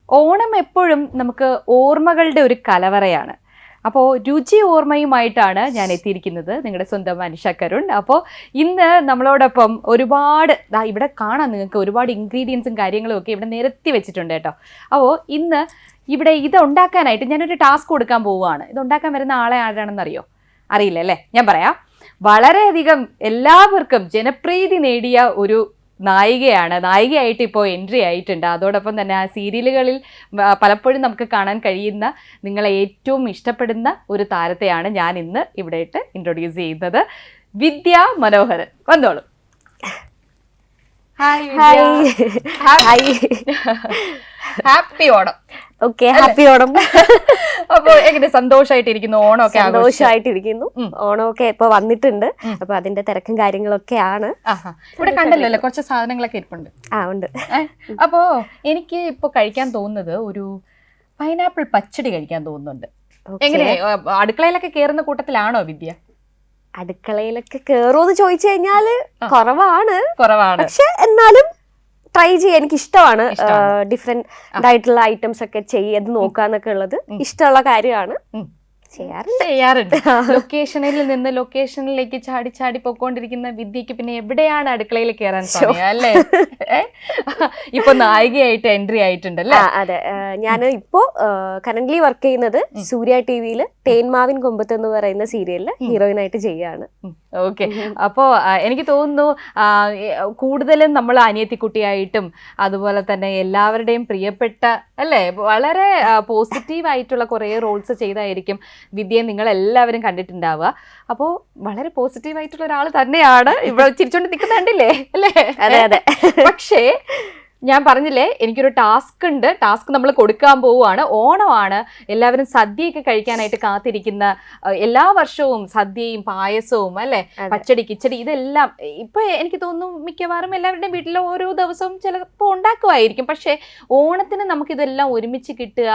ഓണം എപ്പോഴും നമുക്ക് ഓർമ്മകളുടെ ഒരു കലവറയാണ്. അപ്പോൾ രുചി ഓർമ്മയുമായിട്ടാണ് ഞാൻ എത്തിയിരിക്കുന്നത്, നിങ്ങളുടെ സ്വന്തം അനിഷ കരുൺ. അപ്പോൾ ഇന്ന് നമ്മളോടൊപ്പം ഒരുപാട് ഇവിടെ കാണാം, നിങ്ങൾക്ക് ഒരുപാട് ഇൻഗ്രീഡിയൻസും കാര്യങ്ങളും ഒക്കെ ഇവിടെ നിരത്തി വെച്ചിട്ടുണ്ട് കേട്ടോ. അപ്പോൾ ഇന്ന് ഇവിടെ ഇത് ഉണ്ടാക്കാനായിട്ട് ഞാനൊരു ടാസ്ക് കൊടുക്കാൻ പോവുകയാണ്. ഇത് ഉണ്ടാക്കാൻ വരുന്ന ആളെ ആരാണെന്നറിയോ? അറിയില്ല അല്ലേ? ഞാൻ പറയാം. വളരെയധികം എല്ലാവർക്കും ജനപ്രീതി നേടിയ ഒരു നായികയായിട്ട് ഇപ്പോൾ എൻട്രി ആയിട്ടുണ്ട്. അതോടൊപ്പം തന്നെ ആ സീരിയലുകളിൽ പലപ്പോഴും നമുക്ക് കാണാൻ കഴിയുന്ന, നിങ്ങളെ ഏറ്റവും ഇഷ്ടപ്പെടുന്ന ഒരു താരത്തെയാണ് ഞാൻ ഇന്ന് ഇവിടെ ഇൻട്രൊഡ്യൂസ് ചെയ്യുന്നത്. വിദ്യ മനോഹരൻ, വന്നോളൂ. Happy Onam. Okay, happy Onam. അപ്പൊ എങ്ങനെ സന്തോഷമായിട്ടിരിക്കുന്നു? ഓണമൊക്കെ സന്തോഷമായിട്ടിരിക്കുന്നു. ഓണമൊക്കെ ഇപ്പൊ വന്നിട്ടുണ്ട്. അപ്പൊ അതിന്റെ തിരക്കും കാര്യങ്ങളൊക്കെയാണ്. ഇവിടെ കണ്ടല്ലോ അല്ലേ, കുറച്ച് സാധനങ്ങളൊക്കെ ഇരിപ്പുണ്ട്. ഉണ്ട്. അപ്പോ എനിക്ക് ഇപ്പൊ കഴിക്കാൻ തോന്നുന്നത് ഒരു പൈനാപ്പിൾ പച്ചടി കഴിക്കാൻ തോന്നുന്നുണ്ട്. എങ്ങനെ, അടുക്കളയിലൊക്കെ കേറുന്ന കൂട്ടത്തിലാണോ വിദ്യ? അടുക്കളയിലൊക്കെ കേറുമെന്ന് ചോദിച്ചു കഴിഞ്ഞാല് കുറവാണ്, പക്ഷെ എന്നാലും ട്രൈ ചെയ്യാൻ എനിക്ക് ഇഷ്ടമാണ്. ഡിഫറെന്റ് ആയിട്ടുള്ള ഐറ്റംസ് ഒക്കെ ചെയ്ത് നോക്കാന്നൊക്കെ ഉള്ളത് ഇഷ്ടമുള്ള കാര്യമാണ്. ചെയ്യാറുണ്ട്. ലൊക്കേഷനിൽ നിന്ന് ലൊക്കേഷനിലേക്ക് ചാടി ചാടി പൊക്കോണ്ടിരിക്കുന്ന വിദ്യക്ക് പിന്നെ എവിടെയാണ് അടുക്കളയിൽ കയറാൻ സമയം അല്ലേ? ഇപ്പൊ നായികയായിട്ട് എൻട്രി ആയിട്ടുണ്ടല്ലേ? അതെ, ഞാൻ ഇപ്പോ കറന്റ്ലി വർക്ക് ചെയ്യുന്നത് സൂര്യ ടിവിയിൽ തേന്മാവിൻ കൊമ്പത്ത് എന്ന് പറയുന്ന സീരിയലില് ഹീറോയിൻ ആയിട്ട് ചെയ്യാണ്. ഓക്കെ. അപ്പോ എനിക്ക് തോന്നുന്നു കൂടുതലും നമ്മൾ അനിയത്തിക്കുട്ടിയായിട്ടും അതുപോലെ തന്നെ എല്ലാവരുടെയും പ്രിയപ്പെട്ട അല്ലേ, വളരെ പോസിറ്റീവ് ആയിട്ടുള്ള കുറേ റോൾസ് ചെയ്തായിരിക്കും വിദ്യയെ നിങ്ങൾ എല്ലാവരും കണ്ടിട്ടുണ്ടാവുക. അപ്പോൾ വളരെ പോസിറ്റീവ് ആയിട്ടുള്ള ഒരാൾ തന്നെയാണ്. ഇവിടെ ചിരിച്ചോണ്ട് നിൽക്കുന്നുണ്ടല്ലേ അല്ലേ? അതെ അതെ. പക്ഷേ ഞാൻ പറഞ്ഞില്ലേ, എനിക്കൊരു ടാസ്ക് ഉണ്ട്. ടാസ്ക് നമ്മൾ കൊടുക്കാൻ പോവുകയാണ്. ഓണമാണ്, എല്ലാവരും സദ്യയൊക്കെ കഴിക്കാനായിട്ട് കാത്തിരിക്കുന്ന, എല്ലാ വർഷവും സദ്യയും പായസവും അല്ലേ, പച്ചടി കിച്ചടി ഇതെല്ലാം ഇപ്പൊ എനിക്ക് തോന്നുന്നു മിക്കവാറും എല്ലാവരുടെയും വീട്ടിൽ ഓരോ ദിവസവും ചിലപ്പോൾ ഉണ്ടാക്കുമായിരിക്കും. പക്ഷേ ഓണത്തിന് നമുക്കിതെല്ലാം ഒരുമിച്ച് കിട്ടുക,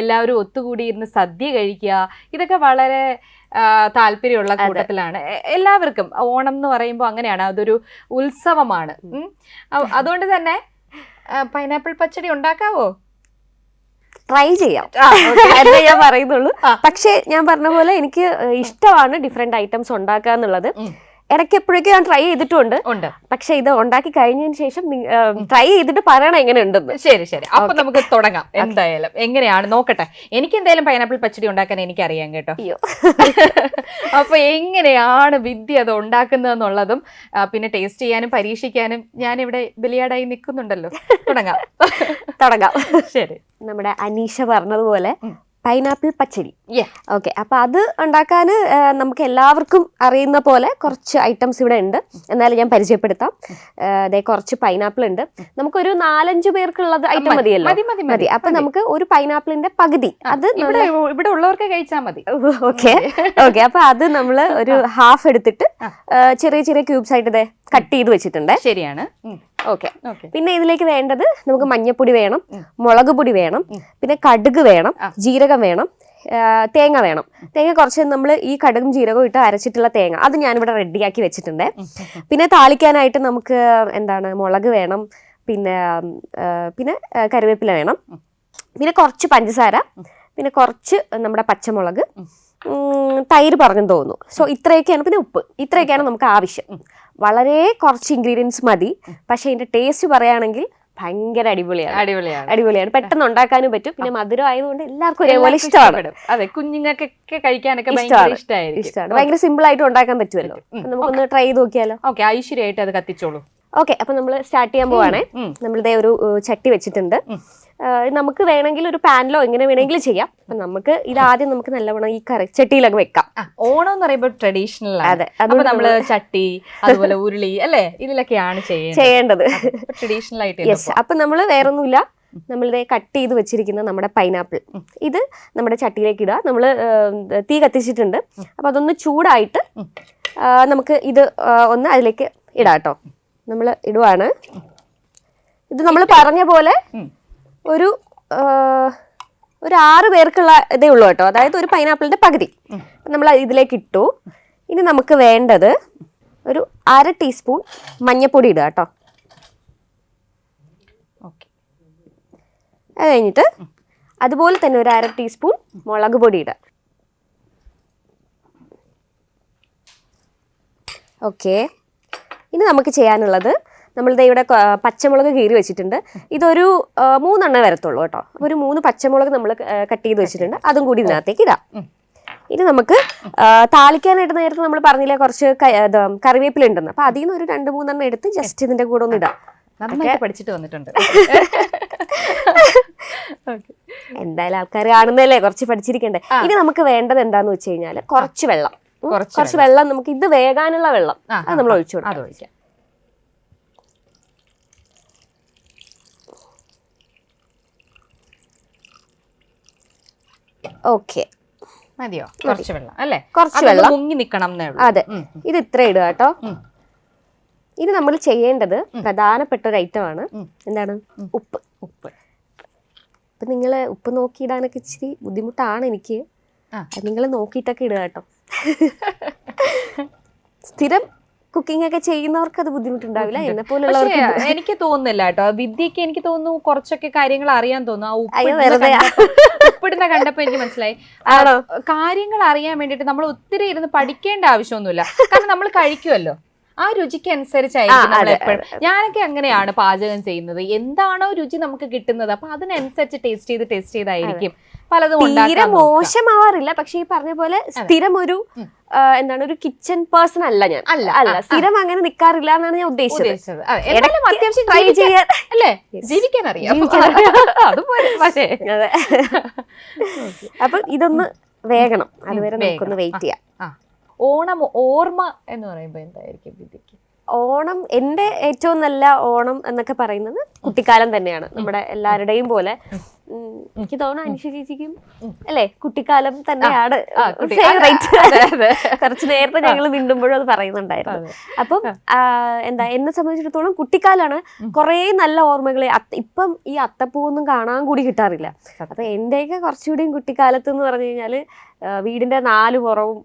എല്ലാവരും ഒത്തുകൂടിയിരുന്ന് സദ്യ കഴിക്കുക, ഇതൊക്കെ വളരെ താല്പര്യമുള്ള കൂട്ടത്തിലാണ് എല്ലാവർക്കും. ഓണം എന്ന് പറയുമ്പോൾ അങ്ങനെയാണ്, അതൊരു ഉത്സവമാണ്. അതുകൊണ്ട് തന്നെ പൈനാപ്പിൾ പച്ചടി ഉണ്ടാക്കാവോ? ട്രൈ ചെയ്യാം, ഞാൻ പറയുന്നുള്ളൂ. പക്ഷെ ഞാൻ പറഞ്ഞ പോലെ എനിക്ക് ഇഷ്ടമാണ് ഡിഫറെന്റ് ഐറ്റംസ് ഉണ്ടാക്കുക എന്നുള്ളത്. ഇടയ്ക്ക് എപ്പോഴൊക്കെ ഞാൻ ട്രൈ ചെയ്തിട്ടുണ്ട്. പക്ഷെ ഇത് ഉണ്ടാക്കി കഴിഞ്ഞതിന് ശേഷം ട്രൈ ചെയ്തിട്ട് പറയണം എങ്ങനെ ഉണ്ടെന്ന്. ശരി ശരി, അപ്പൊ നമുക്ക് തുടങ്ങാം. എന്തായാലും എങ്ങനെയാണ് നോക്കട്ടെ. എനിക്ക് എന്തായാലും പൈനാപ്പിൾ പച്ചടി ഉണ്ടാക്കാൻ എനിക്കറിയാം കേട്ടോ. അപ്പൊ എങ്ങനെയാണ് വിദ്യ അത് ഉണ്ടാക്കുന്നതെന്നുള്ളതും പിന്നെ ടേസ്റ്റ് ചെയ്യാനും പരീക്ഷിക്കാനും ഞാൻ ഇവിടെ ബലിയാടായി നിൽക്കുന്നുണ്ടല്ലോ. തുടങ്ങാം. ശരി, നമ്മുടെ അനീഷ പറഞ്ഞതുപോലെ പൈനാപ്പിൾ പച്ചടി. ഓക്കെ, അപ്പൊ അത് ഉണ്ടാക്കാൻ നമുക്ക് എല്ലാവർക്കും അറിയുന്ന പോലെ കുറച്ച് ഐറ്റംസ് ഇവിടെ ഉണ്ട്. എന്നാലും ഞാൻ പരിചയപ്പെടുത്താം. അതെ, കുറച്ച് പൈനാപ്പിൾ ഉണ്ട്. നമുക്കൊരു 4-5 പേർക്കുള്ളത് ഐറ്റം മതിയല്ലോ. മതി. അപ്പൊ നമുക്ക് ഒരു പൈനാപ്പിളിന്റെ പകുതി, അത് ഇവിടെ ഉള്ളവർക്ക് കഴിച്ചാൽ മതി. ഓക്കെ. അപ്പൊ അത് നമ്മൾ ഒരു ഹാഫ് എടുത്തിട്ട് ചെറിയ ചെറിയ ക്യൂബ്സ് ആയിട്ട് ഇതേ കട്ട് ചെയ്ത് വെച്ചിട്ടുണ്ട്. ശരിയാണ്. ഓക്കെ. പിന്നെ ഇതിലേക്ക് വേണ്ടത് നമുക്ക് മഞ്ഞപ്പൊടി വേണം, മുളക് പൊടി വേണം, പിന്നെ കടുക് വേണം, ജീരകം വേണം, തേങ്ങ വേണം. തേങ്ങ കുറച്ച് നമ്മൾ ഈ കടുകും ജീരകവും ഇട്ട് അരച്ചിട്ടുള്ള തേങ്ങ അത് ഞാനിവിടെ റെഡിയാക്കി വെച്ചിട്ടുണ്ട്. പിന്നെ താളിക്കാനായിട്ട് നമുക്ക് എന്താണ്, മുളക് വേണം, പിന്നെ കറിവേപ്പില വേണം, പിന്നെ കുറച്ച് പഞ്ചസാര, പിന്നെ കുറച്ച് നമ്മുടെ പച്ചമുളക്, തൈര് പറഞ്ഞെന്ന് തോന്നുന്നു. സോ ഇത്രയൊക്കെയാണ്. പിന്നെ ഉപ്പ്. ഇത്രയൊക്കെയാണ് നമുക്ക് ആവശ്യം. വളരെ കുറച്ച് ഇൻഗ്രീഡിയൻസ് മതി. പക്ഷെ ഇതിന്റെ ടേസ്റ്റ് പറയുകയാണെങ്കിൽ ഭയങ്കര അടിപൊളിയാണ്. പെട്ടെന്ന് ഉണ്ടാക്കാനും പറ്റും. പിന്നെ മധുരം ആയതുകൊണ്ട് എല്ലാവർക്കും ഒരേപോലെ ഇഷ്ടമാണ്. അതെ, കുഞ്ഞുങ്ങൾക്കൊക്കെ കഴിക്കാനൊക്കെ ഇഷ്ടമാണ്. ഭയങ്കര സിമ്പിൾ ആയിട്ട് ഉണ്ടാക്കാൻ പറ്റുമല്ലോ. നമുക്കൊന്ന് ട്രൈ ചെയ്ത് നോക്കിയാലോ? ഓക്കെ, ഐശ്വര്യമായിട്ട് അത് കത്തിച്ചോളൂ. ഓക്കെ, അപ്പൊ നമ്മൾ സ്റ്റാർട്ട് ചെയ്യാൻ പോവാണേ. നമ്മളിതേ ഒരു ചട്ടി വെച്ചിട്ടുണ്ട്. നമുക്ക് വേണമെങ്കിൽ ഒരു പാനിലോ എങ്ങനെ വേണമെങ്കിലും ചെയ്യാം. അപ്പൊ നമുക്ക് ഇതാദ്യം നമുക്ക് നല്ലവണ്ണം ഈ ചട്ടിയിലൊക്കെ വെക്കാം. ഓണം എന്ന് പറയുമ്പോൾ ട്രഡീഷണൽ ആണ്. അപ്പൊ നമ്മള് ചട്ടി അതുപോലെ ഉരുളി അല്ലേ, ഇതിലൊക്കെയാണ് ചെയ്യേണ്ടത്. ട്രഡീഷണൽ ആയിട്ട്. യെസ്. അപ്പൊ നമ്മള് വേറൊന്നുമില്ല, നമ്മളിത് കട്ട് ചെയ്ത് വെച്ചിരിക്കുന്ന നമ്മുടെ പൈനാപ്പിൾ ഇത് നമ്മുടെ ചട്ടിയിലേക്ക് ഇടുക. നമ്മള് തീ കത്തിച്ചിട്ടുണ്ട്. അപ്പൊ അതൊന്ന് ചൂടായിട്ട് നമുക്ക് ഇത് ഒന്ന് അതിലേക്ക് ഇടാം കേട്ടോ. നമ്മൾ ഇടുവാണ്. ഇത് നമ്മൾ പറഞ്ഞ പോലെ ഒരു 6 പേർക്കുള്ള ഇതേ ഉള്ളൂ കേട്ടോ. അതായത് ഒരു പൈനാപ്പിളിന്റെ പകുതി നമ്മൾ ഇതിലേക്ക് ഇട്ടു. ഇനി നമുക്ക് വേണ്ടത് ഒരു 1/2 ടീസ്പൂൺ മഞ്ഞൾപ്പൊടി ഇടുക കേട്ടോ. അത് കഴിഞ്ഞിട്ട് അതുപോലെ തന്നെ ഒരു 1/2 ടീസ്പൂൺ മുളക് പൊടി ഇടുക. ഓക്കെ, ഇനി നമുക്ക് ചെയ്യാനുള്ളത് നമ്മളിത് ഇവിടെ പച്ചമുളക് കീറി വെച്ചിട്ടുണ്ട്. ഇതൊരു 3 എണ്ണം വരത്തുള്ളൂ കേട്ടോ. അപ്പോൾ ഒരു 3 പച്ചമുളക് നമ്മൾ കട്ട് ചെയ്ത് വെച്ചിട്ടുണ്ട്, അതും കൂടി ഇതിനകത്തേക്ക് ഇടാം. ഇനി നമുക്ക് താളിക്കാനായിട്ട് നേരത്തെ നമ്മൾ പറഞ്ഞില്ലേ കുറച്ച് കറിവേപ്പില ഉണ്ടെന്ന്, അപ്പൊ അതിൽ നിന്ന് ഒരു 2-3 എണ്ണം എടുത്ത് ജസ്റ്റ് ഇതിന്റെ കൂടെ ഒന്ന് ഇടാം. നന്നായിട്ട് പഠിച്ചിട്ട് വന്നിട്ടുണ്ട്. എന്തായാലും ആൾക്കാർ കാണുന്നതല്ലേ, കുറച്ച് പഠിച്ചിരിക്കണ്ടേ. ഇനി നമുക്ക് വേണ്ടത് എന്താന്ന് വെച്ച് കഴിഞ്ഞാൽ കുറച്ച് വെള്ളം നമുക്ക് ഇത് വേകാനുള്ള വെള്ളം അത് നമ്മൾ ഒഴിച്ചു കൊടുക്കാം. ഓക്കെ, മതിയോ? കുറച്ച് വെള്ളം അല്ലേ? കുറച്ച് വെള്ളം മുങ്ങി നിക്കണം. അതെ, ഇത് ഇത്ര ഇടുക കേട്ടോ. ഇത് നമ്മൾ ചെയ്യേണ്ടത് പ്രധാനപ്പെട്ട ഒരു ഐറ്റം ആണ്. എന്താണ്? ഉപ്പ്. ഇപ്പൊ നിങ്ങള് ഉപ്പ് നോക്കിയിടാനൊക്കെ ഇച്ചിരി ബുദ്ധിമുട്ടാണ് എനിക്ക്. നിങ്ങൾ നോക്കിയിട്ടൊക്കെ ഇടുക കേട്ടോ. സ്ഥിരം കുക്കിംഗ് ഒക്കെ ചെയ്യുന്നവർക്ക് അത് ബുദ്ധിമുട്ടുണ്ടാവില്ല, എന്നെ പോലുള്ളവർക്ക്. എനിക്ക് തോന്നുന്നില്ല കേട്ടോ, വിദ്യക്ക് എനിക്ക് തോന്നുന്നു കുറച്ചൊക്കെ കാര്യങ്ങൾ അറിയാൻ തോന്നുന്നു. ഉപ്പിടുന്ന കണ്ടപ്പോ എനിക്ക് മനസ്സിലായി. കാര്യങ്ങൾ അറിയാൻ വേണ്ടിട്ട് നമ്മൾ ഒത്തിരി ഇരുന്ന് പഠിക്കേണ്ട ആവശ്യമൊന്നുമില്ല, കാരണം നമ്മൾ കഴിക്കുമല്ലോ, ആ രുചിക്ക് അനുസരിച്ചായിരിക്കും നമ്മൾ എപ്പോഴും. ഞാനൊക്കെ അങ്ങനെയാണ് പാചകം ചെയ്യുന്നത്, എന്താണോ രുചി നമുക്ക് കിട്ടുന്നത് അപ്പൊ അതിനനുസരിച്ച് ടേസ്റ്റ് ചെയ്തായിരിക്കും പലതും. തീരെ മോശമാവാറില്ല, പക്ഷെ ഈ പറഞ്ഞ പോലെ സ്ഥിരം ഒരു എന്താണ് ഒരു കിച്ചൺ പേഴ്സൺ അല്ല ഞാൻ. അല്ല സ്ഥിരം അങ്ങനെ നിക്കാറില്ല എന്നാണ് ഞാൻ ഉദ്ദേശിച്ചത്. അത്യാവശ്യം ട്രൈ ചെയ്യാൻ അല്ലേ, ജീവിക്കാൻ അറിയാം. അതെ, അപ്പൊ ഇതൊന്ന് വേഗണം, അതുവരെ നമുക്കൊന്ന് വെയിറ്റ് ചെയ്യാം. ഓണം ഓർമ്മ എന്ന് പറയുമ്പോ എന്തായിരിക്കും വിദ്യക്ക്? ഓണം, എൻ്റെ ഏറ്റവും നല്ല ഓണം എന്നൊക്കെ പറയുന്നത് കുട്ടിക്കാലം തന്നെയാണ്. നമ്മുടെ എല്ലാവരുടെയും പോലെ എനിക്ക് തോന്നുന്നു അനുഷ ചേച്ചിക്കും അല്ലേ കുട്ടിക്കാലം തന്നെയാണ് കുറച്ച് നേരത്തെ ഞങ്ങൾ മിണ്ടുമ്പോഴും അത് പറയുന്നുണ്ടായിരുന്നു. അപ്പം എന്താ, എന്നെ സംബന്ധിച്ചിടത്തോളം കുട്ടിക്കാലാണ് കുറേ നല്ല ഓർമ്മകളെ. ഇപ്പം ഈ അത്തപ്പൂവൊന്നും കാണാൻ കൂടി കിട്ടാറില്ല. അപ്പൊ എന്റെയൊക്കെ കുറച്ചുകൂടിയും കുട്ടിക്കാലത്ത് എന്ന് പറഞ്ഞു കഴിഞ്ഞാല് വീടിന്റെ 4 പുറവും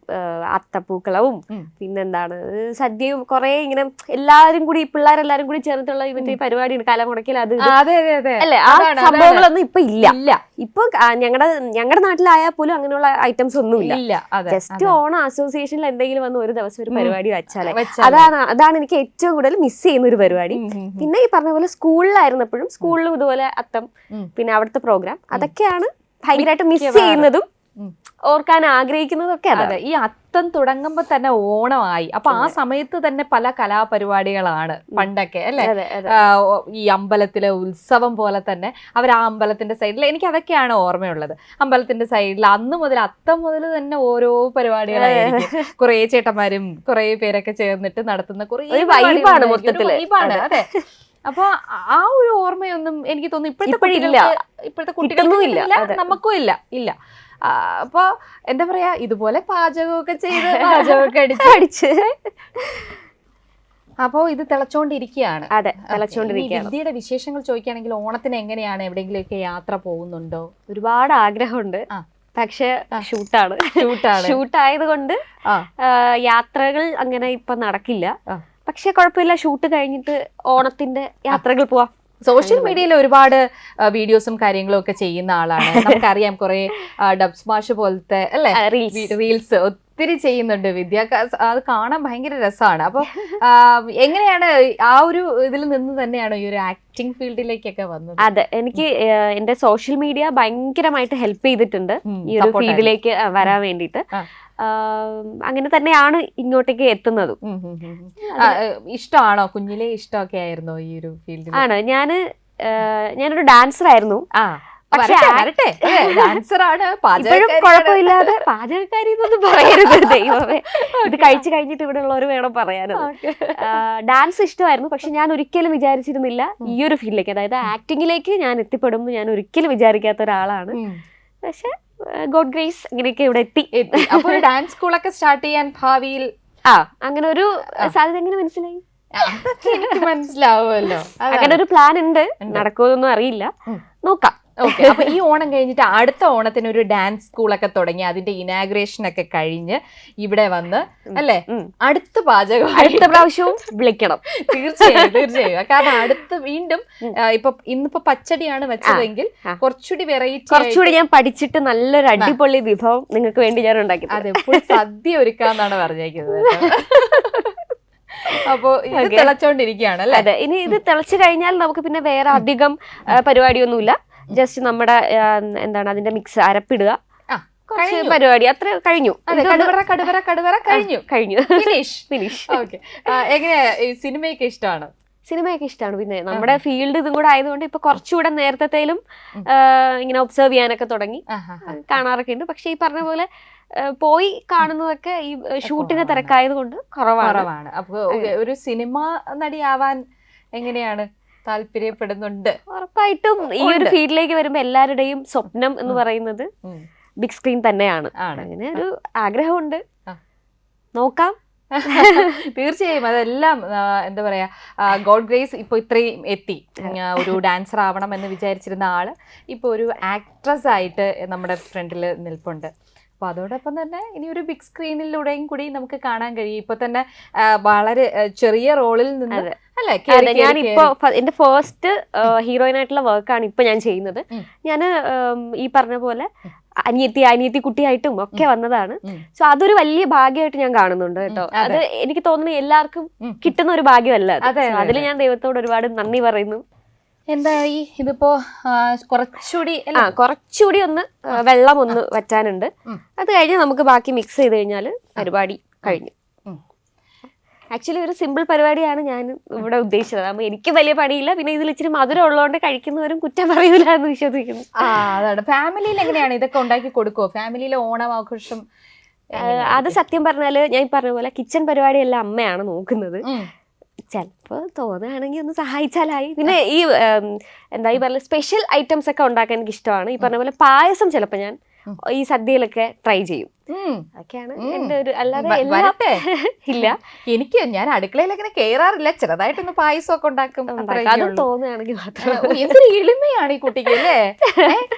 അത്തപ്പൂക്കളവും പിന്നെന്താണ് സദ്യയും കുറെ ഇങ്ങനെ എല്ലാരും കൂടി പിള്ളേരെല്ലാരും കൂടി ചേർന്നിട്ടുള്ള ഇവന്റെ പരിപാടിയാണ്, കലമുടക്കിൽ അത് അല്ലേ. ആ സംഭവങ്ങളൊന്നും ഇപ്പൊ ഇല്ല. ഇപ്പൊ ഞങ്ങളുടെ നാട്ടിലായാൽ പോലും അങ്ങനെയുള്ള ഐറ്റംസ് ഒന്നും ഇല്ല. ജസ്റ്റ് ഓണം അസോസിയേഷനിൽ എന്തെങ്കിലും വന്ന് ഒരു ദിവസം ഒരു പരിപാടി വെച്ചാലേ, അതാണ് എനിക്ക് ഏറ്റവും കൂടുതൽ മിസ് ചെയ്യുന്ന ഒരു പരിപാടി. പിന്നെ ഈ പറഞ്ഞ പോലെ സ്കൂളിലായിരുന്നപ്പോഴും സ്കൂളിലും ഇതുപോലെ അത്തം, പിന്നെ അവിടുത്തെ പ്രോഗ്രാം, അതൊക്കെയാണ് ഭയങ്കരമായിട്ട് മിസ് ചെയ്യുന്നതും ഓർക്കാൻ ആഗ്രഹിക്കുന്നതൊക്കെ. അതെ, ഈ അത്തം തുടങ്ങുമ്പോ തന്നെ ഓണമായി. അപ്പൊ ആ സമയത്ത് തന്നെ പല കലാപരിപാടികളാണ് പണ്ടൊക്കെ അല്ലെ. ഈ അമ്പലത്തിലെ ഉത്സവം പോലെ തന്നെ അവർ ആ അമ്പലത്തിന്റെ സൈഡിൽ, എനിക്ക് അതൊക്കെയാണ് ഓർമ്മയുള്ളത്. അമ്പലത്തിന്റെ സൈഡിൽ അന്ന് മുതൽ അത്തം മുതൽ തന്നെ ഓരോ പരിപാടികളായിരിക്കും. കുറെ ചേട്ടന്മാരും കുറെ പേരൊക്കെ ചേർന്നിട്ട് നടത്തുന്ന കുറെ വൈബാണ് മൊത്തത്തില്. അതെ, അപ്പൊ ആ ഒരു ഓർമ്മയൊന്നും എനിക്ക് തോന്നുന്നു ഇപ്പോഴത്തെ കുട്ടികൾക്കും ഇല്ല, നമുക്കും ഇല്ല. അപ്പൊ എന്താ പറയാ, ഇതുപോലെ പാചകമൊക്കെ ചെയ്ത് പാചകമൊക്കെ അടിച്ച് അപ്പോ ഇത് തിളച്ചോണ്ടിരിക്കുകയാണ്. അതെ, തിളച്ചോണ്ടിരിക്കുകയാണ്. വിദ്യയുടെ വിശേഷങ്ങൾ ചോദിക്കുകയാണെങ്കിൽ ഓണത്തിന് എങ്ങനെയാണ്, എവിടെയെങ്കിലുമൊക്കെ യാത്ര പോകുന്നുണ്ടോ? ഒരുപാട് ആഗ്രഹമുണ്ട്, പക്ഷെ ഷൂട്ടായത് കൊണ്ട് യാത്രകൾ അങ്ങനെ ഇപ്പൊ നടക്കില്ല. പക്ഷെ കുഴപ്പമില്ല, ഷൂട്ട് കഴിഞ്ഞിട്ട് ഓണത്തിന്റെ യാത്രകൾ പോവാം. സോഷ്യൽ മീഡിയയിൽ ഒരുപാട് വീഡിയോസും കാര്യങ്ങളും ഒക്കെ ചെയ്യുന്ന ആളാണ്, നമുക്കറിയാം. കുറെ ഡബ് സ്മാഷ് പോലത്തെ അല്ലെ റീൽസ് ഒത്തിരി ചെയ്യുന്നുണ്ട് വിദ്യ. അത് കാണാൻ ഭയങ്കര രസമാണ്. അപ്പൊ എങ്ങനെയാണ് ആ ഒരു ഇതിൽ നിന്ന് തന്നെയാണോ ഈ ഒരു ആക്ടിങ് ഫീൽഡിലേക്കൊക്കെ വന്നത്? അതെ, എനിക്ക് എന്റെ സോഷ്യൽ മീഡിയ ഭയങ്കരമായിട്ട് ഹെൽപ്പ് ചെയ്തിട്ടുണ്ട് ഈ ഒരു ഫീൽഡിലേക്ക് വരാൻ വേണ്ടിയിട്ട്. അങ്ങനെ തന്നെയാണ് ഇങ്ങോട്ടേക്ക് എത്തുന്നതും. ഇഷ്ടമാണോ, കുഞ്ഞിലെ ഇഷ്ടമൊക്കെ ആയിരുന്നോ ഈ ഒരു ഫീൽഡിൽ? ആണ്, ഞാനൊരു ഡാൻസർ ആയിരുന്നു. കുഴപ്പമില്ലാതെ പാചകക്കാരി എന്നൊന്നും പറയരുത് ദൈവമേ, ഇത് കഴിച്ചു കഴിഞ്ഞിട്ട് ഇവിടെ ഉള്ളവർ വേണം പറയാനത്. ഡാൻസ് ഇഷ്ടമായിരുന്നു, പക്ഷെ ഞാൻ ഒരിക്കലും വിചാരിച്ചിരുന്നില്ല ഈ ഒരു ഫീൽഡിലേക്ക്, അതായത് ആക്ടിങ്ങിലേക്ക് ഞാൻ എത്തിപ്പെടുമെന്ന് ഞാൻ ഒരിക്കലും വിചാരിക്കാത്ത ഒരാളാണ്. പക്ഷെ ഗോഡ് ഗ്രേസ് ഇങ്ങനെയൊക്കെ ഇവിടെ എത്തി. അപ്പോൾ ഡാൻസ് സ്കൂളൊക്കെ സ്റ്റാർട്ട് ചെയ്യാൻ ഭാവിയിൽ അങ്ങനെ ഒരു സാധ്യത എങ്ങനെ മനസ്സിലായി? എനിക്ക് മനസ്സിലാവുമല്ലോ, അങ്ങനെ ഒരു പ്ലാൻ ഉണ്ട്. നടക്കുമെന്നൊന്നും അറിയില്ല, നോക്കാം. ഓക്കെ. അപ്പൊ ഈ ഓണം കഴിഞ്ഞിട്ട് അടുത്ത ഓണത്തിന് ഒരു ഡാൻസ് സ്കൂളൊക്കെ തുടങ്ങി അതിന്റെ ഇനാഗ്രേഷൻ ഒക്കെ കഴിഞ്ഞ് ഇവിടെ വന്ന് അല്ലേ അടുത്ത പാചകം അടുത്ത പ്രാവശ്യവും വിളിക്കണം. തീർച്ചയായും തീർച്ചയായും. കാരണം അടുത്ത് വീണ്ടും ഇന്നിപ്പോ പച്ചടിയാണ് വെച്ചതെങ്കിൽ കുറച്ചുകൂടി കുറച്ചുകൂടി ഞാൻ പഠിച്ചിട്ട് നല്ലൊരു അടിപൊളി വിഭവം നിങ്ങൾക്ക് വേണ്ടി ഞാൻ ഉണ്ടാക്കി. അതെ, സദ്യ ഒരുക്കാന്നാണ് പറഞ്ഞേക്കുന്നത്. അപ്പോ ഇത് തിളച്ചോണ്ടിരിക്കുകയാണ് അല്ലേ? അതെ, ഇനി ഇത് തിളച്ചു കഴിഞ്ഞാൽ നമുക്ക് പിന്നെ വേറെ അധികം പരിപാടിയൊന്നുമില്ല. ജസ്റ്റ് നമ്മുടെ എന്താണ് അതിന്റെ മിക്സ് അരപ്പിടുക, പരിപാടി അത്ര കഴിഞ്ഞു. കഴിഞ്ഞു. ഫിനിഷ്. എങ്ങനെയാ സിനിമയൊക്കെ ഇഷ്ടമാണ്? സിനിമയൊക്കെ ഇഷ്ടമാണ്. പിന്നെ നമ്മുടെ ഫീൽഡ് ഇതും കൂടെ ആയതുകൊണ്ട് ഇപ്പൊ കുറച്ചുകൂടെ നേരത്തേലും ഇങ്ങനെ ഒബ്സർവ് ചെയ്യാനൊക്കെ തുടങ്ങി, കാണാറൊക്കെ ഉണ്ട്. പക്ഷെ ഈ പറഞ്ഞ പോലെ പോയി കാണുന്നതൊക്കെ ഈ ഷൂട്ടിനെ തിരക്കായത് കൊണ്ട് കുറവാണ്. അപ്പൊ ഒരു സിനിമ നടിയാവാൻ എങ്ങനെയാണ് താല്പര്യപ്പെടുന്നുണ്ട്? ഉറപ്പായിട്ടും ഈ ഒരു ഫീൽഡിലേക്ക് വരുമ്പോ എല്ലാവരുടെയും സ്വപ്നം എന്ന് പറയുന്നത് ബിഗ് സ്ക്രീൻ തന്നെയാണ്. അങ്ങനെ ഒരു ആഗ്രഹമുണ്ട്, നോക്കാം. തീർച്ചയായും അതെല്ലാം എന്താ പറയാ, ഗോഡ് ഗ്രേസ് ഇപ്പൊ ഇത്രയും എത്തി. ഒരു ഡാൻസർ ആവണം എന്ന് വിചാരിച്ചിരുന്ന ആള് ഇപ്പൊ ഒരു ആക്ട്രസ് ആയിട്ട് നമ്മുടെ ഫ്രണ്ടിൽ നിൽപ്പുണ്ട്. അപ്പൊ അതോടൊപ്പം തന്നെ ഇനി ഒരു ബിഗ് സ്ക്രീനിലൂടെയും കൂടി നമുക്ക് കാണാൻ കഴിയും. ഇപ്പൊ തന്നെ വളരെ ചെറിയ റോളിൽ നിന്ന് അല്ലേ? ഞാനിപ്പോ എന്റെ ഫസ്റ്റ് ഹീറോയിൻ ആയിട്ടുള്ള വർക്കാണ് ഇപ്പൊ ഞാൻ ചെയ്യുന്നത്. ഞാൻ ഈ പറഞ്ഞ പോലെ അനിയത്തി കുട്ടിയായിട്ടും ഒക്കെ വന്നതാണ്. സോ അതൊരു വലിയ ഭാഗ്യമായിട്ട് ഞാൻ കാണുന്നുണ്ട് കേട്ടോ. അത് എനിക്ക് തോന്നുന്നു എല്ലാവർക്കും കിട്ടുന്ന ഒരു ഭാഗ്യമല്ല. അതിൽ ഞാൻ ദൈവത്തോട് ഒരുപാട് നന്ദി പറയുന്നു. എന്തായി ഇതിപ്പോ കുറച്ചുകൂടി ഒന്ന് വെള്ളം ഒന്ന് വറ്റാനുണ്ട്. അത് കഴിഞ്ഞ് നമുക്ക് ബാക്കി മിക്സ് ചെയ്ത് കഴിഞ്ഞാൽ പരിപാടി കഴിഞ്ഞു. ആക്ച്വലി ഒരു സിമ്പിൾ പരിപാടിയാണ് ഞാൻ ഇവിടെ ഉദ്ദേശിച്ചത്. അപ്പൊ എനിക്ക് വലിയ പണിയില്ല. പിന്നെ ഇതിൽ ഇച്ചിരി മധുരം ഉള്ളതുകൊണ്ട് കഴിക്കുന്നവരും കുറ്റം പറയൂല എന്ന് വിശ്വസിക്കുന്നു. അതാണ്. ഫാമിലിയിൽ എങ്ങനെയാണ് ഇതൊക്കെ ഉണ്ടാക്കി കൊടുക്കുമോ? ഫാമിലിയിലെ ഓണം ആഘോഷം അത് സത്യം പറഞ്ഞാല് ഞാൻ പറഞ്ഞ പോലെ കിച്ചൺ പരിപാടിയെല്ലാം അമ്മയാണ് നോക്കുന്നത്. ചിലപ്പോ തോന്നുകയാണെങ്കിൽ ഒന്ന് സഹായിച്ചാലായി. പിന്നെ ഈ എന്താ ഈ പറഞ്ഞ സ്പെഷ്യൽ ഐറ്റംസ് ഒക്കെ ഉണ്ടാക്കാൻ എനിക്ക് ഇഷ്ടമാണ്. ഈ പറഞ്ഞ പോലെ പായസം ചിലപ്പോ ഞാൻ ഈ സദ്യയിലൊക്കെ ട്രൈ ചെയ്യും. അതൊക്കെയാണ് എന്റെ ഒരു, അല്ലാതെ ഇല്ല. ഞാൻ അടുക്കളയിലൊക്കെ കേറാറില്ല. ചെറുതായിട്ടൊന്ന് പായസം ഒക്കെ ഉണ്ടാക്കും. അത് തോന്നുകയാണെങ്കിൽ മാത്രം. എന്തൊരു എളിമയാണ് ഈ കുട്ടിക്ക് അല്ലേ?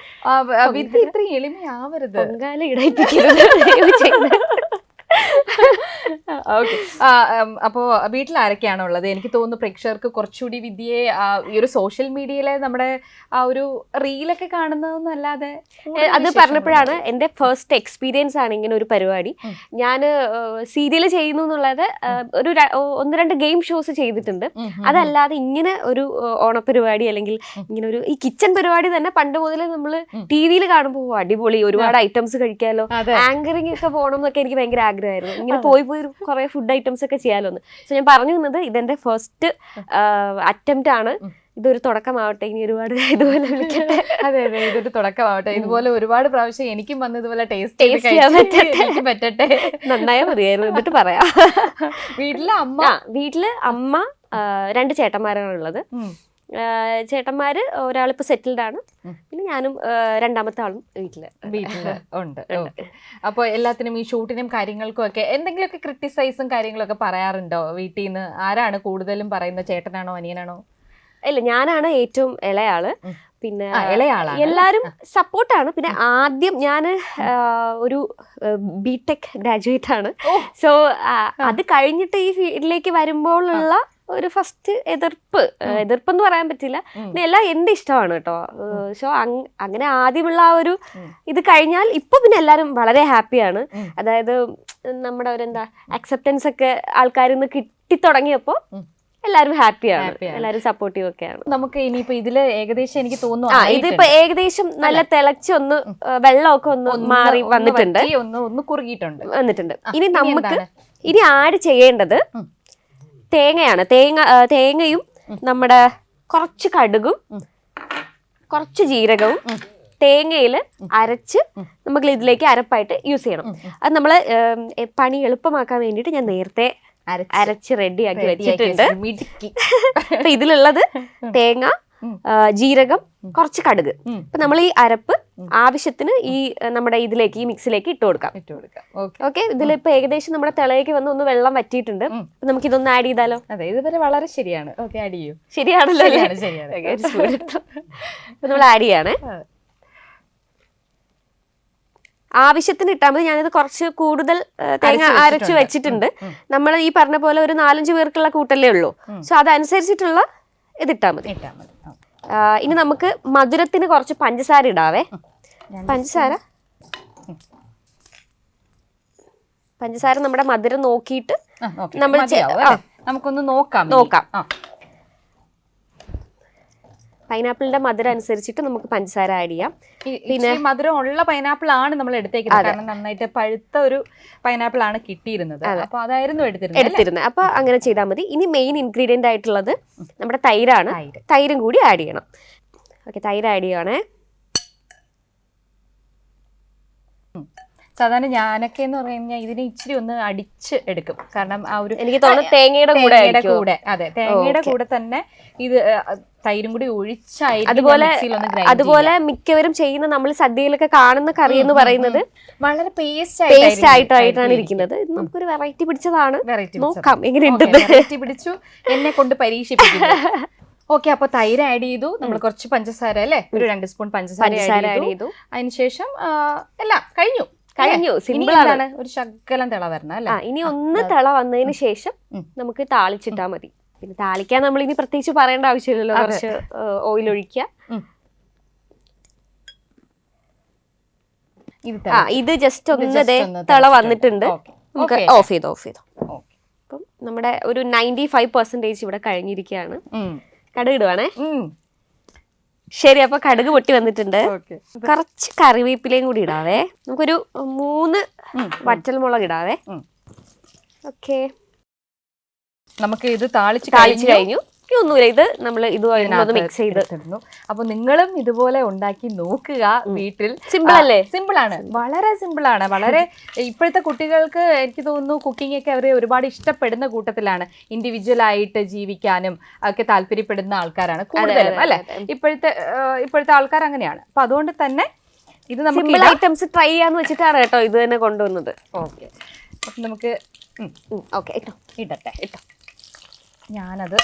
വിദ്യ ഇത്ര എളിമയാവരുത്. ഓക്കെ. അപ്പോ വീട്ടിൽ ആരൊക്കെയാണോ ഉള്ളത്? എനിക്ക് തോന്നുന്നു പ്രേക്ഷകർക്ക് കുറച്ചുകൂടി വിദ്യയെ ഈ ഒരു സോഷ്യൽ മീഡിയയിലെ നമ്മുടെ ആ ഒരു റീലൊക്കെ കാണുന്നതൊന്നും അല്ലാതെ. അത് പറഞ്ഞപ്പോഴാണ് എന്റെ ഫസ്റ്റ് എക്സ്പീരിയൻസ് ആണ് ഇങ്ങനെ ഒരു പരിപാടി. ഞാൻ സീരിയൽ ചെയ്യുന്നു എന്നുള്ളത് ഒരു 1-2 ഗെയിം ഷോസ് ചെയ്തിട്ടുണ്ട്. അതല്ലാതെ ഇങ്ങനെ ഒരു ഓണപരിപാടി അല്ലെങ്കിൽ ഇങ്ങനെ ഒരു ഈ കിച്ചൺ പരിപാടി തന്നെ പണ്ട് മുതലേ നമ്മള് ടി.വിയിൽ കാണുമ്പോൾ അടിപൊളി ഒരുപാട് ഐറ്റംസ് കഴിക്കാമല്ലോ, ആങ്കറിംഗ് ഒക്കെ പോകണം എന്നൊക്കെ എനിക്ക് ഭയങ്കര ആഗ്രഹമായിരുന്നു. ഇങ്ങനെ പോയി കുറെ ഫുഡ് ഐറ്റംസ് ഒക്കെ ചെയ്യാലോന്ന്. സോ ഞാൻ പറഞ്ഞു തന്നത് ഇതെന്റെ ഫസ്റ്റ് അറ്റംപ്റ്റ് ആണ്. ഇതൊരു തുടക്കമാവട്ടെ, ഇനി ഒരുപാട് ഇതുപോലെ വിളിക്കട്ടെ. അതെ അതെ, ഇതൊരു തുടക്കമാവട്ടെ. ഇതുപോലെ ഒരുപാട് പ്രാവശ്യം എനിക്കും വന്ന് ഇതുപോലെ ടേസ്റ്റ് ചെയ്യാൻ പറ്റട്ടെ. നന്നായാ മതിയായിരുന്നു. എന്നിട്ട് പറയാം. വീട്ടില് അമ്മ 2 ചേട്ടന്മാരാണ് ഉള്ളത്. ചേട്ടന്മാര് ഒരാളിപ്പോ സെറ്റിൽഡ് ആണ്. പിന്നെ ഞാനും രണ്ടാമത്തെ ആളും വീട്ടില് ഉണ്ട്. അപ്പൊ എല്ലാത്തിനും ഈ ഷൂട്ടിനും കാര്യങ്ങൾക്കും ഒക്കെ എന്തെങ്കിലുമൊക്കെ ക്രിട്ടിസൈസും കാര്യങ്ങളൊക്കെ പറയാറുണ്ടോ വീട്ടിൽ നിന്ന്? ആരാണ് കൂടുതലും പറയുന്നത്, ചേട്ടനാണോ അനിയനാണോ? ഇല്ല, ഞാനാണ് ഏറ്റവും ഇളയാള്. പിന്നെ എല്ലാരും സപ്പോർട്ടാണ്. പിന്നെ ആദ്യം ഞാൻ ഒരു ബിടെക് ഗ്രാജുവേറ്റ് ആണ്. സോ അത് കഴിഞ്ഞിട്ട് ഈ ഫീൽഡിലേക്ക് വരുമ്പോഴുള്ള ഒരു ഫസ്റ്റ് എതിർപ്പെന്ന് പറയാൻ പറ്റില്ല. പിന്നെ എല്ലാം എന്റെ ഇഷ്ടമാണ് കേട്ടോ. സോ അങ്ങനെ ആദ്യമുള്ള ആ ഒരു ഇത് കഴിഞ്ഞാൽ ഇപ്പൊ പിന്നെ എല്ലാരും വളരെ ഹാപ്പിയാണ്. അതായത് നമ്മുടെ ഒരു എന്താ അക്സെപ്റ്റൻസ് ഒക്കെ ആൾക്കാരിൽ നിന്ന് കിട്ടിത്തുടങ്ങിയപ്പോ എല്ലാരും ഹാപ്പിയാണ്, എല്ലാരും സപ്പോർട്ടീവ് ഒക്കെയാണ്. നമുക്ക് ഇനിയിപ്പോ ഇതില് ഏകദേശം എനിക്ക് തോന്നുന്നു ഇതിപ്പോ ഏകദേശം നല്ല തിളച്ചൊന്ന് വെള്ളമൊക്കെ ഒന്ന് മാറി വന്നിട്ടുണ്ട്, വന്നിട്ടുണ്ട്. ഇനി നമുക്ക് ഇനി ആഡ് ചെയ്യേണ്ടത് തേങ്ങയാണ്. തേങ്ങയും നമ്മുടെ കുറച്ച് കടുകും കുറച്ച് ജീരകവും തേങ്ങയിൽ അരച്ച് നമുക്ക് ഇതിലേക്ക് അരപ്പായിട്ട് യൂസ് ചെയ്യണം. അത് നമ്മള് പണി എളുപ്പമാക്കാൻ വേണ്ടിയിട്ട് ഞാൻ നേരത്തെ അരച്ച് റെഡിയാക്കി വെച്ചിട്ടുണ്ട്. അപ്പൊ ഇതിലുള്ളത് തേങ്ങ, ജീരകം, കുറച്ച് കടുക്. അപ്പൊ നമ്മൾ ഈ അരപ്പ് ആവശ്യത്തിന് ഈ നമ്മുടെ ഇതിലേക്ക് ഈ മിക്സിലേക്ക് ഇട്ട് കൊടുക്കാം. ഓക്കെ, ഇതിലിപ്പോ ഏകദേശം നമ്മുടെ തിളയ്ക്ക് വന്ന് ഒന്ന് വെള്ളം വറ്റിയിട്ടുണ്ട്. നമുക്ക് ഇതൊന്ന് ആഡ് ചെയ്താലോ? അതെ, ഇതുവരെ വളരെ ശരിയാണ്. ഓക്കെ, ആഡ് ചെയ്യൂ. ശരിയാണല്ലോ, നമ്മൾ ആഡ് ചെയ്യാണ്. ആവശ്യത്തിന് ഇട്ടാൽ മതി. ഞാനിത് കുറച്ച് കൂടുതൽ തേങ്ങ അരച്ച് വെച്ചിട്ടുണ്ട്. നമ്മൾ ഈ പറഞ്ഞ പോലെ ഒരു 4-5 പേർക്കുള്ള കൂട്ടല്ലേ ഉള്ളൂ. സോ അതനുസരിച്ചിട്ടുള്ള ഇതിട്ടാ മതി. ഇനി നമുക്ക് മധുരത്തിന് കുറച്ച് പഞ്ചസാര ഇടാവേ. പഞ്ചസാര നമ്മുടെ മധുരം നോക്കിയിട്ട് നമ്മൾ നമുക്കൊന്ന് നോക്കാം. പൈനാപ്പിളിന്റെ മധുരം അനുസരിച്ചിട്ട് നമുക്ക് പഞ്ചസാര ആഡ് ചെയ്യാം. പിന്നെ മധുരം ഉള്ള പൈനാപ്പിൾ ആണ് നമ്മൾ എടുത്തേക്കുന്നത്. കാരണം നന്നായിട്ട് പഴുത്ത ഒരു പൈനാപ്പിൾ ആണ് കിട്ടിയിരുന്നത്. അപ്പൊ അതായിരുന്നു എടുത്തിരുന്നത്. അപ്പൊ അങ്ങനെ ചെയ്താൽ മതി. ഇനി മെയിൻ ഇൻഗ്രീഡിയന്റ് ആയിട്ടുള്ളത് നമ്മുടെ തൈരാണ്. തൈരും കൂടി ആഡ് ചെയ്യണം. ഓക്കെ, തൈര് ആഡ് ചെയ്യണേ. സാധാരണ ഞാനൊക്കെ എന്ന് പറഞ്ഞു കഴിഞ്ഞാൽ ഇതിനെ ഇച്ചിരി ഒന്ന് അടിച്ച് എടുക്കും. കാരണം ആ ഒരു എനിക്ക് തോന്നുന്നു തേങ്ങയുടെ കൂടെ അതെ, തേങ്ങയുടെ കൂടെ തന്നെ ഇത് തൈരും കൂടി ഒഴിച്ചായി. അതുപോലെ മിക്കവരും ചെയ്യുന്ന നമ്മൾ സദ്യയിലൊക്കെ കാണുന്ന കറി എന്ന് പറയുന്നത് വളരെ പേസ്റ്റ് ആയിട്ടാണ് ഇരിക്കുന്നത്. നമുക്കൊരു വെറൈറ്റി പിടിച്ചതാണ്. നോക്കാം എങ്ങനെയുണ്ട്. വെറൈറ്റി പിടിച്ചു, എന്നെ കൊണ്ട് പരീക്ഷിപ്പിക്കുന്നു. ഓക്കെ, അപ്പൊ തൈര് ആഡ് ചെയ്തു. നമ്മൾ കുറച്ച് പഞ്ചസാര അല്ലേ, ഒരു 2 സ്പൂൺ പഞ്ചസാര ആഡ് ചെയ്തു. അതിനുശേഷം എല്ലാം കഴിഞ്ഞു. സിമ്പിൾ ആണ്. ഒരു ശകലം തിള വരണം അല്ലേ. ഇനി ഒന്ന് തിള വന്നതിന് ശേഷം നമുക്ക് താളിച്ചിട്ടാ മതി. പിന്നെ താളിക്കാൻ നമ്മൾ ഇനി പ്രത്യേകിച്ച് പറയേണ്ട ആവശ്യമില്ലല്ലോ. കുറച്ച് ഓയിൽ ഒഴിക്കുക. ഇത് ജസ്റ്റ് ഒന്ന് തിള വന്നിട്ടുണ്ട്. നമുക്ക് ഓഫ് ചെയ്തോ. അപ്പം നമ്മുടെ ഒരു 95% ഇവിടെ കഴിഞ്ഞിരിക്കുകയാണ്. കടുക് ഇടുവാണേ. ശരി, അപ്പൊ കടുക് പൊട്ടി വന്നിട്ടുണ്ട്. കുറച്ച് കറിവേപ്പിലയും കൂടി ഇടാവേ. നമുക്കൊരു 3 വറ്റൽമുളക് ഇടാവേ. ഓക്കെ, നമുക്ക് ഇത് താളിച്ച് കഴിഞ്ഞു. ഒന്നുമില്ല, ഇത് നമ്മൾ ഇത് മിക്സ് ചെയ്തിരുന്നു. അപ്പൊ നിങ്ങളും ഇതുപോലെ ഉണ്ടാക്കി നോക്കുക വീട്ടിൽ. സിമ്പിൾ അല്ലേ? സിമ്പിൾ ആണ്, വളരെ സിമ്പിൾ ആണ്. വളരെ ഇപ്പോഴത്തെ കുട്ടികൾക്ക് എനിക്ക് തോന്നുന്നു കുക്കിംഗ് ഒക്കെ അവർ ഒരുപാട് ഇഷ്ടപ്പെടുന്ന കൂട്ടത്തിലാണ്. ഇൻഡിവിജ്വൽ ആയിട്ട് ജീവിക്കാനും ഒക്കെ താല്പര്യപ്പെടുന്ന ആൾക്കാരാണ് കൂടുതലും അല്ലെ. ഇപ്പോഴത്തെ ആൾക്കാർ അങ്ങനെയാണ്. അപ്പൊ അതുകൊണ്ട് തന്നെ ഇത് നമുക്ക് ഐറ്റംസ് ട്രൈ ചെയ്യാന്ന് വെച്ചിട്ടാണ് കേട്ടോ ഇത് തന്നെ കൊണ്ടുവന്നത്. ഓക്കെ, അപ്പൊ നമുക്ക് ഇടട്ടെ. ഞാനത്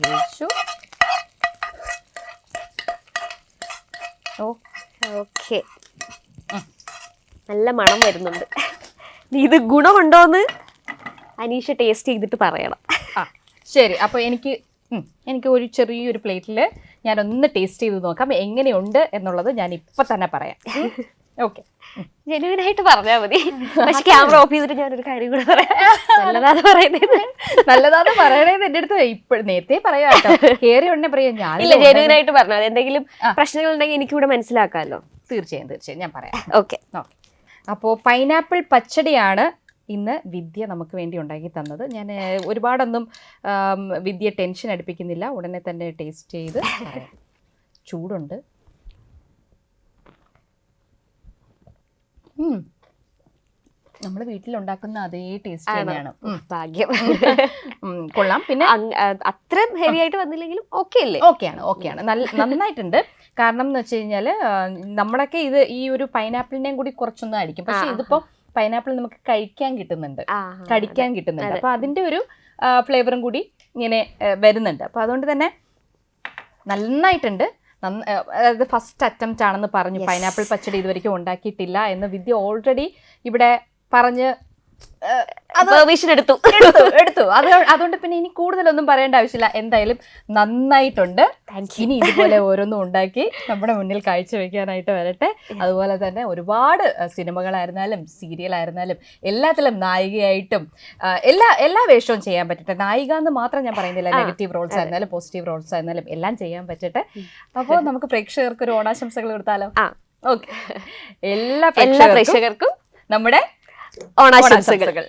കഴിച്ചു. ഓക്കെ, നല്ല മണം വരുന്നുണ്ട്. ഇത് ഗുണമുണ്ടോന്ന് അനീഷ ടേസ്റ്റ് ചെയ്തിട്ട് പറയണം. ശരി, അപ്പൊ എനിക്ക് ഒരു ചെറിയൊരു പ്ലേറ്റിൽ ഞാനൊന്ന് ടേസ്റ്റ് ചെയ്ത് നോക്കാം എങ്ങനെയുണ്ട് എന്നുള്ളത്. ഞാൻ ഇപ്പൊ തന്നെ പറയാം. ഓക്കെ, ജെനുവിനായിട്ട് പറഞ്ഞാൽ മതി. പക്ഷെ ക്യാമറ ഓഫ് ചെയ്തിട്ട് ഞാനൊരു കാര്യം കൂടെ പറയാം. നല്ലതാന്ന് പറയണേന്ന് എന്റെ അടുത്ത് നേരത്തെ പറയാം കേട്ടോ. കേറി ഉടനെ പറയാം. ഞാനില്ല, ജെനുവിനായിട്ട് പറഞ്ഞാൽ എന്തെങ്കിലും പ്രശ്നങ്ങൾ ഉണ്ടെങ്കിൽ എനിക്കിവിടെ മനസ്സിലാക്കാമല്ലോ. തീർച്ചയായും ഞാൻ പറയാം. ഓക്കെ, അപ്പോൾ പൈനാപ്പിൾ പച്ചടിയാണ് ഇന്ന് വിദ്യ നമുക്ക് വേണ്ടി ഉണ്ടാക്കി തന്നത്. ഞാൻ ഒരുപാടൊന്നും വിദ്യ ടെൻഷൻ അടുപ്പിക്കുന്നില്ല. ഉടനെ തന്നെ ടേസ്റ്റ് ചെയ്ത് പറയാം. ചൂടുണ്ട്. നമ്മൾ വീട്ടിലുണ്ടാക്കുന്ന അതേ ടേസ്റ്റ് തന്നെയാണ്. ഭാഗ്യം. കൊള്ളാം. പിന്നെ അത്ര ഹെവി ആയിട്ട് വന്നില്ലെങ്കിലും ഓക്കെയാണ്. നന്നായിട്ടുണ്ട്. കാരണം എന്ന് വെച്ച് കഴിഞ്ഞാൽ നമ്മളൊക്കെ ഇത് ഈ ഒരു പൈനാപ്പിളിനെയും കൂടി കുറച്ചൊന്നും അടിക്കും. പക്ഷെ ഇതിപ്പോ പൈനാപ്പിൾ നമുക്ക് കടിക്കാൻ കിട്ടുന്നുണ്ട്. അപ്പൊ അതിന്റെ ഒരു ഫ്ലേവറും കൂടി ഇങ്ങനെ വരുന്നുണ്ട്. അപ്പൊ അതുകൊണ്ട് തന്നെ നന്നായിട്ടുണ്ട്. അതായത് ഫസ്റ്റ് അറ്റംപ്റ്റ് ആണെന്ന് പറഞ്ഞു. പൈനാപ്പിൾ പച്ചടി ഇതുവരെയ്ക്കും ഉണ്ടാക്കിയിട്ടില്ല എന്ന് വിദ്യ ഓൾറെഡി ഇവിടെ പറഞ്ഞ് എടുത്തു. അതുകൊണ്ട് പിന്നെ ഇനി കൂടുതലൊന്നും പറയേണ്ട ആവശ്യമില്ല. എന്തായാലും നന്നായിട്ടുണ്ട്. ഇനി ഇതുപോലെ ഓരോന്നും ഉണ്ടാക്കി നമ്മുടെ മുന്നിൽ കാഴ്ചവെക്കാനായിട്ട് വരട്ടെ. അതുപോലെ തന്നെ ഒരുപാട് സിനിമകളായിരുന്നാലും സീരിയലായിരുന്നാലും എല്ലാത്തിലും നായികയായിട്ടും എല്ലാ വേഷവും ചെയ്യാൻ പറ്റട്ടെ. നായിക എന്ന് മാത്രം ഞാൻ പറയുന്നില്ല. നെഗറ്റീവ് റോൾസ് ആയിരുന്നാലും പോസിറ്റീവ് റോൾസ് ആയിരുന്നാലും എല്ലാം ചെയ്യാൻ പറ്റട്ടെ. അപ്പോൾ നമുക്ക് പ്രേക്ഷകർക്ക് ഒരു ഓണാശംസകൾ കൊടുത്താലോ? ഓക്കെ, എല്ലാ പ്രേക്ഷകർക്കും നമ്മുടെ ഓണാശംസകൾ.